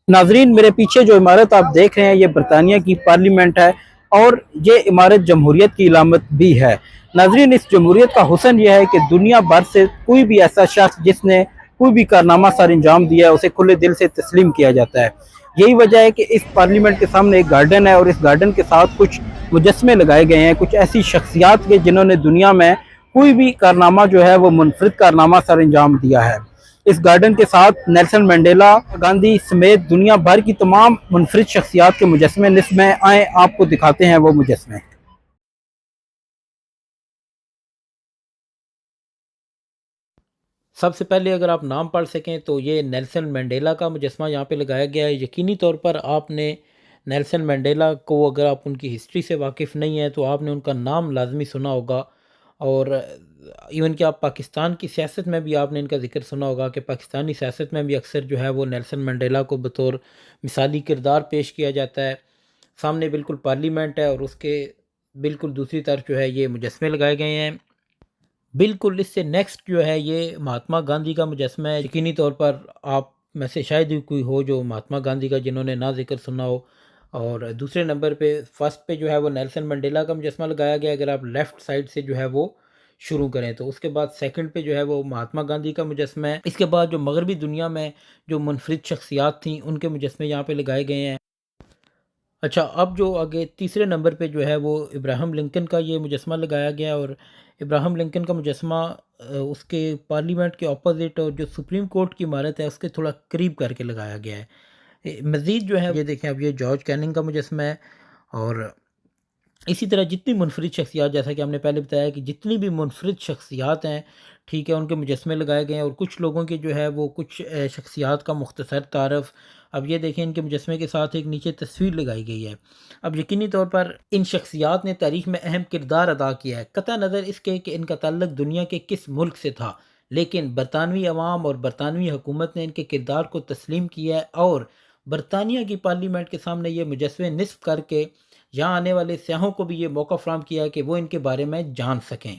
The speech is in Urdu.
ناظرین، میرے پیچھے جو عمارت آپ دیکھ رہے ہیں یہ برطانیہ کی پارلیمنٹ ہے، اور یہ عمارت جمہوریت کی علامت بھی ہے۔ ناظرین، اس جمہوریت کا حسن یہ ہے کہ دنیا بھر سے کوئی بھی ایسا شخص جس نے کوئی بھی کارنامہ سر انجام دیا ہے اسے کھلے دل سے تسلیم کیا جاتا ہے۔ یہی وجہ ہے کہ اس پارلیمنٹ کے سامنے ایک گارڈن ہے، اور اس گارڈن کے ساتھ کچھ مجسمے لگائے گئے ہیں، کچھ ایسی شخصیات کے جنہوں نے دنیا میں کوئی بھی کارنامہ جو ہے وہ منفرد کارنامہ سر انجام دیا ہے۔ اس گارڈن کے ساتھ نیلسن منڈیلا، گاندھی سمیت دنیا بھر کی تمام منفرد شخصیات کے مجسمے نصب میں آئیں آپ کو دکھاتے ہیں وہ مجسمے۔ سب سے پہلے اگر آپ نام پڑھ سکیں تو یہ نیلسن منڈیلا کا مجسمہ یہاں پہ لگایا گیا ہے۔ یقینی طور پر آپ نے نیلسن منڈیلا کو، اگر آپ ان کی ہسٹری سے واقف نہیں ہیں تو آپ نے ان کا نام لازمی سنا ہوگا، اور ایون کہ آپ پاکستان کی سیاست میں بھی آپ نے ان کا ذکر سنا ہوگا کہ پاکستانی سیاست میں بھی اکثر جو ہے وہ نیلسن منڈیلا کو بطور مثالی کردار پیش کیا جاتا ہے۔ سامنے بالکل پارلیمنٹ ہے اور اس کے بالکل دوسری طرف جو ہے یہ مجسمے لگائے گئے ہیں۔ بالکل اس سے نیکسٹ جو ہے یہ مہاتما گاندھی کا مجسمہ ہے۔ یقینی طور پر آپ میں سے شاید ہی کوئی ہو جو مہاتما گاندھی کا جنہوں نے نہ ذکر سنا ہو۔ اور دوسرے نمبر پہ فرسٹ پہ جو ہے وہ نیلسن منڈیلا کا مجسمہ لگایا گیا، اگر آپ لیفٹ سائڈ سے جو ہے وہ شروع کریں تو۔ اس کے بعد سیکنڈ پہ جو ہے وہ مہاتما گاندھی کا مجسمہ ہے۔ اس کے بعد جو مغربی دنیا میں جو منفرد شخصیات تھیں ان کے مجسمے یہاں پہ لگائے گئے ہیں۔ اچھا، اب جو آگے تیسرے نمبر پہ جو ہے وہ ابراہم لنکن کا یہ مجسمہ لگایا گیا، اور ابراہم لنکن کا مجسمہ اس کے پارلیمنٹ کے اپوزٹ اور جو سپریم کورٹ کی عمارت ہے اس کے تھوڑا قریب کر کے لگایا گیا ہے۔ مزید جو ہے یہ دیکھیں، اب یہ جارج کیننگ کا مجسمہ ہے، اور اسی طرح جتنی منفرد شخصیات، جیسا کہ ہم نے پہلے بتایا کہ جتنی بھی منفرد شخصیات ہیں، ٹھیک ہے، ان کے مجسمے لگائے گئے ہیں۔ اور کچھ لوگوں کے جو ہے وہ کچھ شخصیات کا مختصر تعارف، اب یہ دیکھیں ان کے مجسمے کے ساتھ ایک نیچے تصویر لگائی گئی ہے۔ اب یقینی طور پر ان شخصیات نے تاریخ میں اہم کردار ادا کیا ہے، قطع نظر اس کے کہ ان کا تعلق دنیا کے کس ملک سے تھا، لیکن برطانوی عوام اور برطانوی حکومت نے ان کے کردار کو تسلیم کیا ہے، اور برطانیہ کی پارلیمنٹ کے سامنے یہ مجسمے نصب کر کے یہاں آنے والے سیاحوں کو بھی یہ موقع فراہم کیا ہے کہ وہ ان کے بارے میں جان سکیں۔